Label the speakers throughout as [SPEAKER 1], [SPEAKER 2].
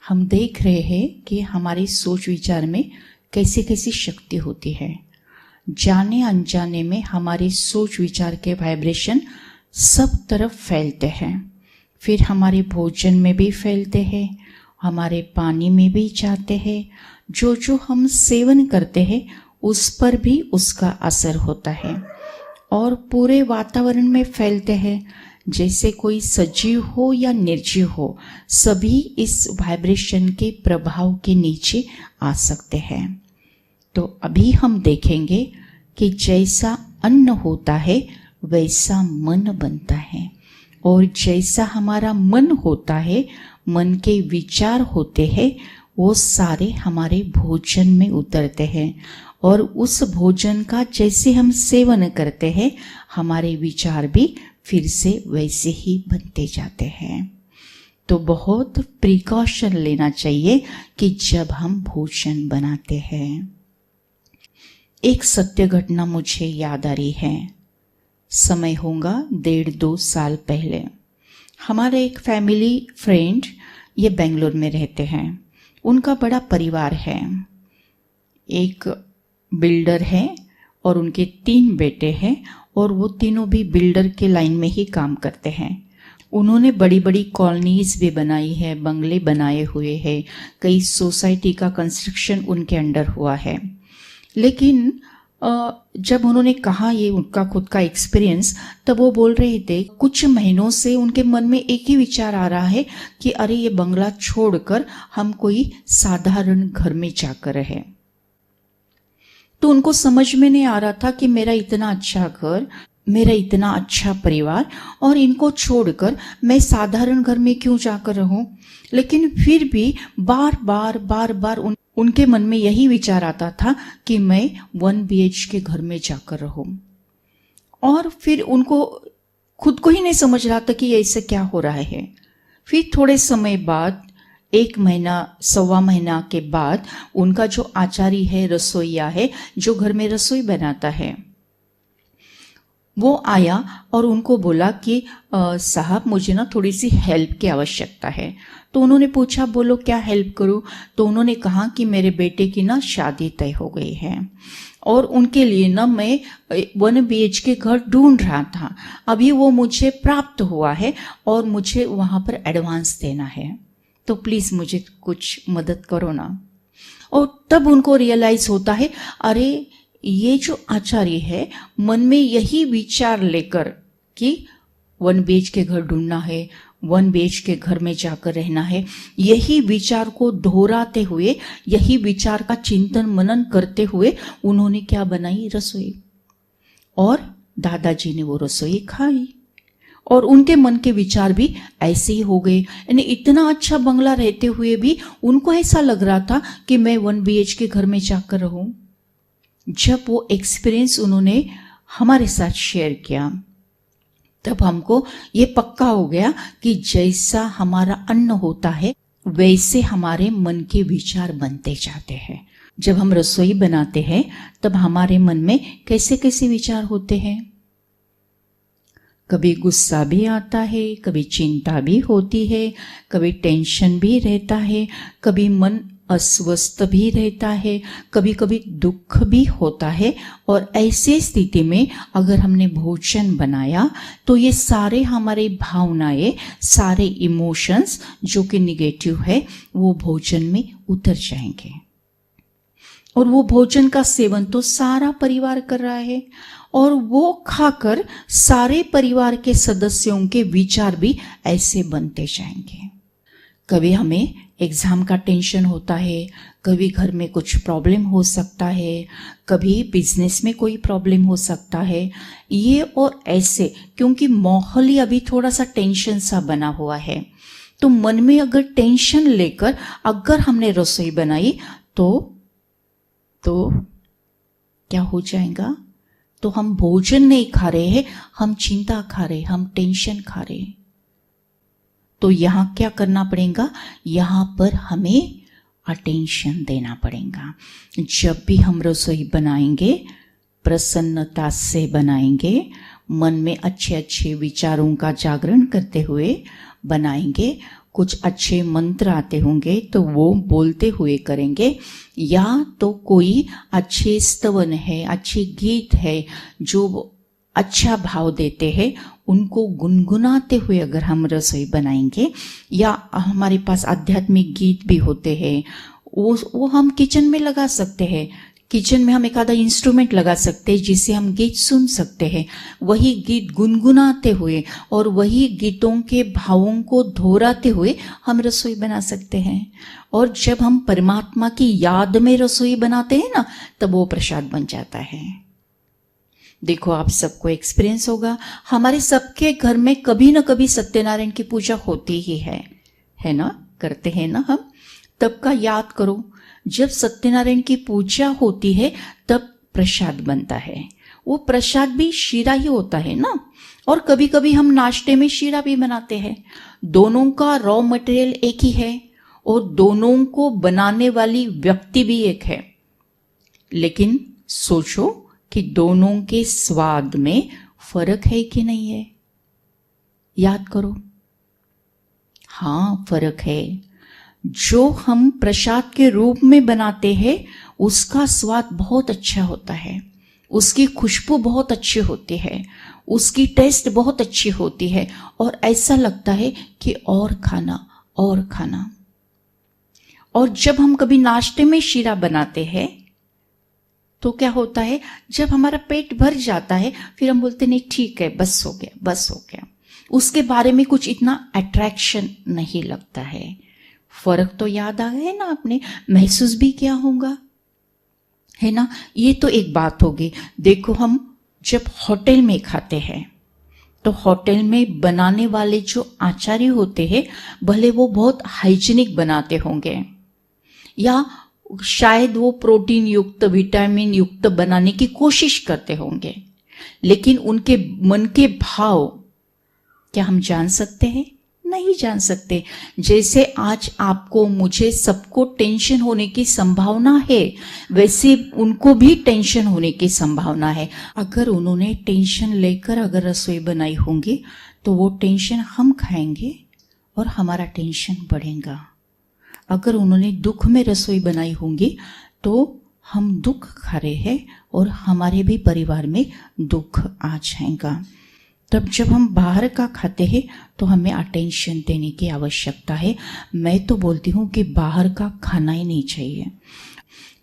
[SPEAKER 1] हम देख रहे हैं कि हमारी सोच विचार में कैसी कैसी शक्ति होती है। जाने अनजाने में हमारी सोच विचार के वाइब्रेशन सब तरफ फैलते हैं, फिर हमारे भोजन में भी फैलते हैं, हमारे पानी में भी जाते हैं। जो जो हम सेवन करते हैं उस पर भी उसका असर होता है और पूरे वातावरण में फैलते हैं। जैसे कोई सजीव हो या निर्जीव हो, सभी इस वाइब्रेशन के प्रभाव के नीचे आ सकते हैं। तो अभी हम देखेंगे कि जैसा अन्न होता है वैसा मन बनता है, और जैसा हमारा मन होता है, मन के विचार होते हैं, वो सारे हमारे भोजन में उतरते हैं, और उस भोजन का जैसे हम सेवन करते हैं हमारे विचार भी फिर से वैसे ही बनते जाते हैं। तो बहुत प्रिकॉशन लेना चाहिए कि जब हम भोजन बनाते हैं। एक सत्य घटना मुझे याद आ रही है। समय होगा 1.5-2 साल पहले। हमारे एक फैमिली फ्रेंड ये बेंगलोर में रहते हैं। उनका बड़ा परिवार है। एक बिल्डर है और उनके 3 बेटे हैं, और वो तीनों भी बिल्डर के लाइन में ही काम करते हैं। उन्होंने बड़ी बड़ी कॉलोनीज भी बनाई है, बंगले बनाए हुए हैं, कई सोसाइटी का कंस्ट्रक्शन उनके अंडर हुआ है। लेकिन जब उन्होंने कहा ये उनका खुद का एक्सपीरियंस, तब वो बोल रहे थे कुछ महीनों से उनके मन में एक ही विचार आ रहा है कि अरे ये बंगला छोड़कर हम कोई साधारण घर में जाकर रहे। तो उनको समझ में नहीं आ रहा था कि मेरा इतना अच्छा घर, मेरा इतना अच्छा परिवार, और इनको छोड़कर मैं साधारण घर में क्यों जाकर रहूं। लेकिन फिर भी बार बार उनके मन में यही विचार आता था कि मैं 1 BHK घर में जाकर रहूं। और फिर उनको खुद को ही नहीं समझ रहा था कि ऐसे क्या हो रहा है। फिर थोड़े समय बाद, 1 महीना 1.25 महीना के बाद, उनका जो आचारी है, रसोइया है, जो घर में रसोई बनाता है, वो आया और उनको बोला कि साहब मुझे ना थोड़ी सी हेल्प की आवश्यकता है। तो उन्होंने पूछा बोलो क्या हेल्प करूं। तो उन्होंने कहा कि मेरे बेटे की ना शादी तय हो गई है और उनके लिए ना मैं 1 BHK घर ढूंढ रहा था। अभी वो मुझे प्राप्त हुआ है और मुझे वहां पर एडवांस देना है, तो प्लीज मुझे कुछ मदद करो ना। और तब उनको रियलाइज होता है अरे ये जो आचार्य है मन में यही विचार लेकर कि 1 BHK घर ढूंढना है, 1 BHK घर में जाकर रहना है, यही विचार को दोहराते हुए, यही विचार का चिंतन मनन करते हुए उन्होंने क्या बनाई, रसोई। और दादाजी ने वो रसोई खाई और उनके मन के विचार भी ऐसे ही हो गए। यानी इतना अच्छा बंगला रहते हुए भी उनको ऐसा लग रहा था कि मैं 1 BHK घर में जाकर रहूं। जब वो एक्सपीरियंस उन्होंने हमारे साथ शेयर किया, तब हमको ये पक्का हो गया कि जैसा हमारा अन्न होता है वैसे हमारे मन के विचार बनते जाते हैं। जब हम रसोई बनाते हैं तब हमारे मन में कैसे कैसे विचार होते हैं। कभी गुस्सा भी आता है, कभी चिंता भी होती है, कभी टेंशन भी रहता है, कभी मन अस्वस्थ भी रहता है, कभी कभी दुख भी होता है। और ऐसे स्थिति में अगर हमने भोजन बनाया तो ये सारे हमारे भावनाएं, सारे इमोशंस जो कि निगेटिव है, वो भोजन में उतर जाएंगे। और वो भोजन का सेवन तो सारा परिवार कर रहा है, और वो खाकर सारे परिवार के सदस्यों के विचार भी ऐसे बनते जाएंगे। कभी हमें एग्जाम का टेंशन होता है, कभी घर में कुछ प्रॉब्लम हो सकता है, कभी बिजनेस में कोई प्रॉब्लम हो सकता है, ये और ऐसे, क्योंकि माहौल ही अभी थोड़ा सा टेंशन सा बना हुआ है। तो मन में अगर टेंशन लेकर अगर हमने रसोई बनाई तो क्या हो जाएगा, तो हम भोजन नहीं खा रहे हैं, हम चिंता खा रहे, हम टेंशन खा रहे। तो यहां क्या करना पड़ेगा, यहां पर हमें अटेंशन देना पड़ेगा। जब भी हम रसोई बनाएंगे प्रसन्नता से बनाएंगे, मन में अच्छे अच्छे विचारों का जागरण करते हुए बनाएंगे, कुछ अच्छे मंत्र आते होंगे तो वो बोलते हुए करेंगे, या तो कोई अच्छे स्तवन है, अच्छे गीत है जो अच्छा भाव देते हैं, उनको गुनगुनाते हुए अगर हम रसोई बनाएंगे, या हमारे पास आध्यात्मिक गीत भी होते हैं, वो हम किचन में लगा सकते हैं। किचन में हम एक आधा इंस्ट्रूमेंट लगा सकते हैं जिससे हम गीत सुन सकते हैं। वही गीत गुनगुनाते हुए और वही गीतों के भावों को दोहराते हुए हम रसोई बना सकते हैं। और जब हम परमात्मा की याद में रसोई बनाते हैं ना, तब वो प्रसाद बन जाता है। देखो, आप सबको एक्सपीरियंस होगा, हमारे सबके घर में कभी ना कभी सत्यनारायण की पूजा होती ही है ना, करते हैं ना हम। तब का याद करो, जब सत्यनारायण की पूजा होती है तब प्रसाद बनता है। वो प्रसाद भी शीरा ही होता है ना, और कभी कभी हम नाश्ते में शीरा भी बनाते हैं। दोनों का रॉ मटेरियल एक ही है और दोनों को बनाने वाली व्यक्ति भी एक है, लेकिन सोचो कि दोनों के स्वाद में फर्क है कि नहीं है। याद करो, हाँ फर्क है। जो हम प्रसाद के रूप में बनाते हैं उसका स्वाद बहुत अच्छा होता है, उसकी खुशबू बहुत अच्छी होती है, उसकी टेस्ट बहुत अच्छी होती है, और ऐसा लगता है कि और खाना और खाना। और जब हम कभी नाश्ते में शीरा बनाते हैं तो क्या होता है, जब हमारा पेट भर जाता है फिर हम बोलते नहीं ठीक है, बस हो गया, बस हो गया। उसके बारे में कुछ इतना अट्रैक्शन नहीं लगता है। फर्क तो याद आ गया ना, आपने महसूस भी किया होगा, है ना। ये तो एक बात होगी। देखो, हम जब होटल में खाते हैं तो होटल में बनाने वाले जो आचार्य होते हैं, भले वो बहुत हाइजीनिक बनाते होंगे, या शायद वो प्रोटीन युक्त, विटामिन युक्त बनाने की कोशिश करते होंगे, लेकिन उनके मन के भाव क्या हम जान सकते हैं? नहीं जान सकते। जैसे आज आपको, मुझे, सबको टेंशन होने की संभावना है, वैसे उनको भी टेंशन होने की संभावना है। अगर उन्होंने टेंशन लेकर अगर रसोई बनाई होंगी तो वो टेंशन हम खाएंगे और हमारा टेंशन बढ़ेगा। अगर उन्होंने दुख में रसोई बनाई होंगी तो हम दुख खा रहे हैं और हमारे भी परिवार में दुख आ जाएगा। तब जब हम बाहर का खाते हैं तो हमें अटेंशन देने की आवश्यकता है। मैं तो बोलती हूँ कि बाहर का खाना ही नहीं चाहिए।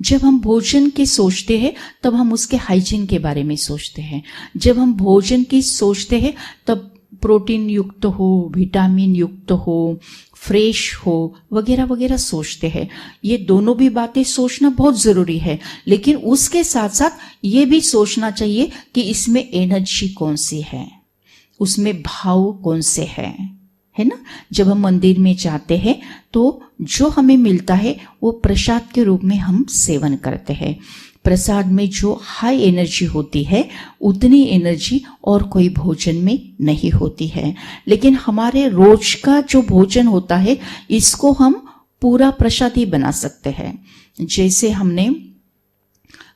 [SPEAKER 1] जब हम भोजन की सोचते हैं तब हम उसके हाइजीन के बारे में सोचते हैं। जब हम भोजन की सोचते हैं तब प्रोटीन युक्त हो, विटामिन युक्त हो, फ्रेश हो, वगैरह वगैरह सोचते हैं। ये दोनों भी बातें सोचना बहुत ज़रूरी है, लेकिन उसके साथ साथ ये भी सोचना चाहिए कि इसमें एनर्जी कौन सी है, उसमें भाव कौन से है ना। जब हम मंदिर में जाते हैं तो जो हमें मिलता है वो प्रसाद के रूप में हम सेवन करते हैं। प्रसाद में जो हाई एनर्जी होती है उतनी एनर्जी और कोई भोजन में नहीं होती है। लेकिन हमारे रोज का जो भोजन होता है इसको हम पूरा प्रसाद ही बना सकते हैं। जैसे हमने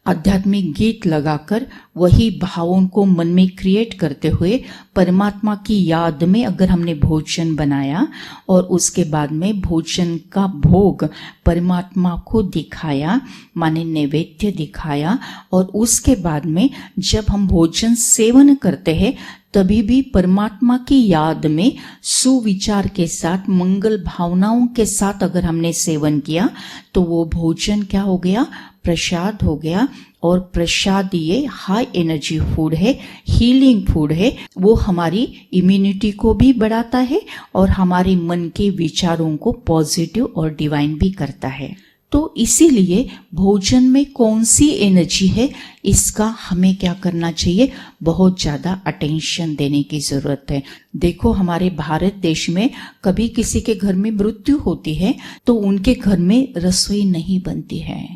[SPEAKER 1] आध्यात्मिक गीत लगाकर वही भावों को मन में क्रिएट करते हुए परमात्मा की याद में अगर हमने भोजन बनाया और उसके बाद में भोजन का भोग परमात्मा को दिखाया, माने नैवेद्य दिखाया, और उसके बाद में जब हम भोजन सेवन करते हैं तभी भी परमात्मा की याद में सुविचार के साथ, मंगल भावनाओं के साथ अगर हमने सेवन किया तो वो भोजन क्या हो गया? प्रसाद हो गया। और प्रसाद ये हाई एनर्जी फूड है, हीलिंग फूड है। वो हमारी इम्यूनिटी को भी बढ़ाता है और हमारे मन के विचारों को पॉजिटिव और डिवाइन भी करता है। तो इसीलिए भोजन में कौन सी एनर्जी है इसका हमें क्या करना चाहिए? बहुत ज़्यादा अटेंशन देने की ज़रूरत है। देखो, हमारे भारत देश में कभी किसी के घर में मृत्यु होती है तो उनके घर में रसोई नहीं बनती है,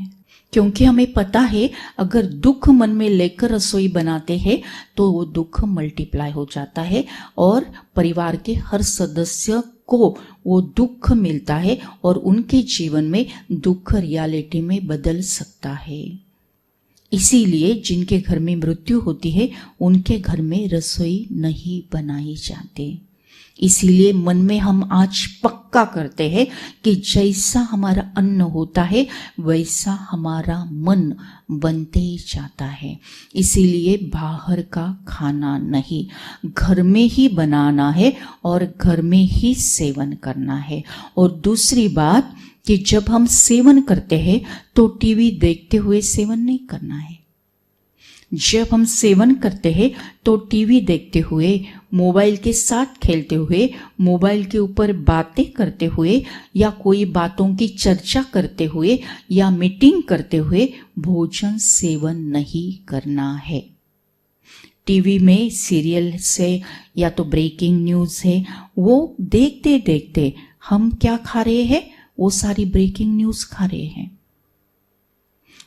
[SPEAKER 1] क्योंकि हमें पता है अगर दुख मन में लेकर रसोई बनाते हैं तो वो दुख मल्टीप्लाई हो जाता है और परिवार के हर सदस्य को वो दुख मिलता है और उनके जीवन में दुख रियलिटी में बदल सकता है। इसीलिए जिनके घर में मृत्यु होती है उनके घर में रसोई नहीं बनाई जाती। इसीलिए मन में हम आज पक्का करते हैं कि जैसा हमारा अन्न होता है वैसा हमारा मन बनते जाता है। इसीलिए बाहर का खाना नहीं, घर में ही बनाना है और घर में ही सेवन करना है। और दूसरी बात कि जब हम सेवन करते हैं तो टीवी देखते हुए सेवन नहीं करना है। जब हम सेवन करते हैं तो टीवी देखते हुए, मोबाइल के साथ खेलते हुए, मोबाइल के ऊपर बातें करते हुए या कोई बातों की चर्चा करते हुए या मीटिंग करते हुए भोजन सेवन नहीं करना है। टीवी में सीरियल से या तो ब्रेकिंग न्यूज़ है, वो देखते देखते हम क्या खा रहे हैं, वो सारी ब्रेकिंग न्यूज़ खा रहे हैं।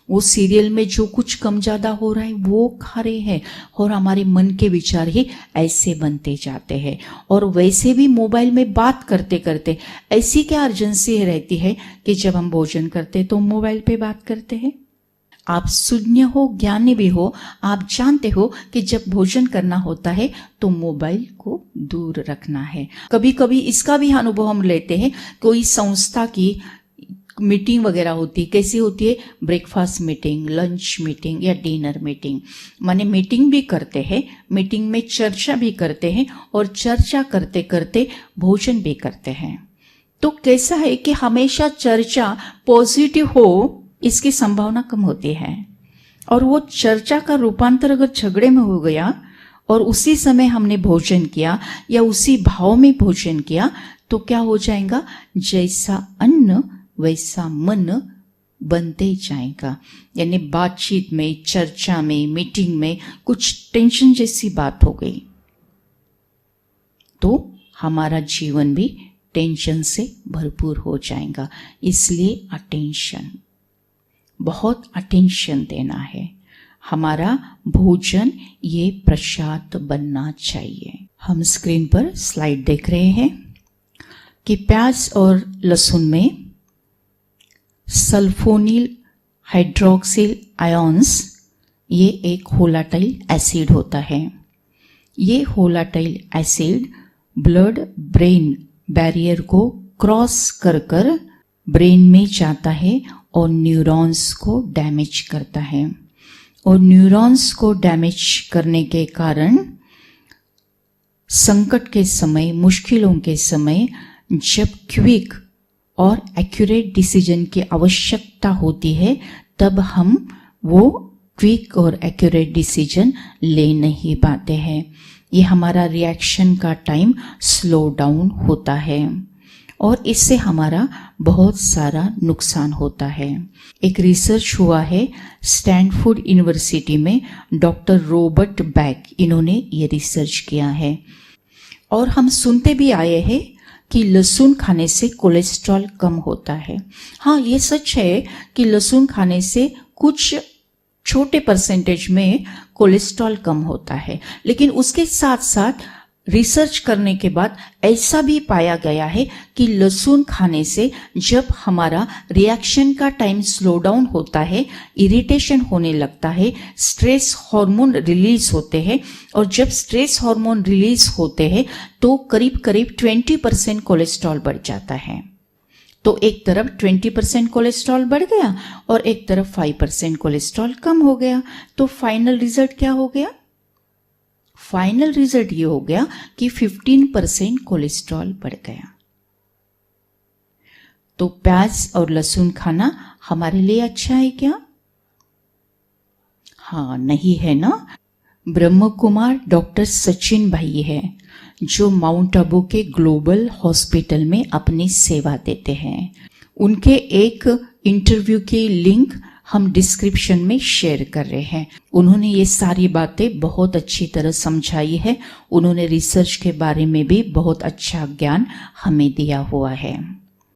[SPEAKER 1] वो सीरियल में जो कुछ कम ज़्यादा हो रहा है वो खा रहे हैं और हमारे मन के विचार ही ऐसे बनते जाते हैं। और वैसे भी मोबाइल में बात करते करते ऐसी क्या अर्जेंसी रहती है कि जब हम भोजन करते तो मोबाइल पे बात करते हैं। आप सुज्ञ हो, ज्ञानी भी हो, आप जानते हो कि जब भोजन करना होता है तो मोबाइल को दूर रखना है। कभी कभी इसका भी अनुभव हम लेते हैं, कोई संस्था की मीटिंग वगैरह होती, कैसी होती है, ब्रेकफास्ट मीटिंग, लंच मीटिंग या डिनर मीटिंग, माने मीटिंग भी करते हैं, मीटिंग में चर्चा भी करते हैं और चर्चा करते करते भोजन भी करते हैं। तो कैसा है कि हमेशा चर्चा पॉजिटिव हो इसकी संभावना कम होती है, और वो चर्चा का रूपांतर अगर झगड़े में हो गया और उसी समय हमने भोजन किया या उसी भाव में भोजन किया तो क्या हो जाएगा, जैसा अन्न वैसा मन बनते जाएगा। यानी बातचीत में, चर्चा में, मीटिंग में कुछ टेंशन जैसी बात हो गई तो हमारा जीवन भी टेंशन से भरपूर हो जाएगा। इसलिए अटेंशन, बहुत अटेंशन देना है। हमारा भोजन ये प्रसाद बनना चाहिए। हम स्क्रीन पर स्लाइड देख रहे हैं कि प्याज और लहसुन में सल्फोनिल हाइड्रोक्सिल आयंस, ये एक होलाटाइल एसिड होता है। ये volatile acid blood brain barrier को क्रॉस कर कर ब्रेन में जाता है और न्यूरॉन्स को डैमेज करता है। और न्यूरॉन्स को डैमेज करने के कारण संकट के समय, मुश्किलों के समय जब क्विक और एक्यूरेट डिसीजन की आवश्यकता होती है तब हम वो क्विक और एक्यूरेट डिसीजन ले नहीं पाते हैं। ये हमारा रिएक्शन का टाइम स्लो डाउन होता है और इससे हमारा बहुत सारा नुकसान होता है। एक रिसर्च हुआ है स्टैनफोर्ड यूनिवर्सिटी में, डॉक्टर रॉबर्ट बैक, इन्होंने ये रिसर्च किया है। और हम सुनते भी आए हैं कि लहसुन खाने से कोलेस्ट्रॉल कम होता है। हाँ, ये सच है कि लहसुन खाने से कुछ छोटे परसेंटेज में कोलेस्ट्रॉल कम होता है, लेकिन उसके साथ साथ रिसर्च करने के बाद ऐसा भी पाया गया है कि लहसुन खाने से जब हमारा रिएक्शन का टाइम स्लो डाउन होता है, इरिटेशन होने लगता है, स्ट्रेस हार्मोन रिलीज होते हैं, और जब स्ट्रेस हार्मोन रिलीज होते हैं तो करीब करीब 20% कोलेस्ट्रॉल बढ़ जाता है। तो एक तरफ 20% कोलेस्ट्रॉल बढ़ गया और एक तरफ 5% कोलेस्ट्रॉल कम हो गया। तो फाइनल रिजल्ट क्या हो गया? फाइनल रिजल्ट ये हो गया कि 15% कोलेस्ट्रॉल बढ़ गया। तो प्याज और लहसुन खाना हमारे लिए अच्छा है क्या? हाँ, नहीं है ना। ब्रह्म कुमार डॉक्टर सचिन भाई है जो माउंट आबू के ग्लोबल हॉस्पिटल में अपनी सेवा देते हैं। उनके एक इंटरव्यू की लिंक हम डिस्क्रिप्शन में शेयर कर रहे हैं। उन्होंने ये सारी बातें बहुत अच्छी तरह समझाई है। उन्होंने रिसर्च के बारे में भी बहुत अच्छा ज्ञान हमें दिया हुआ है।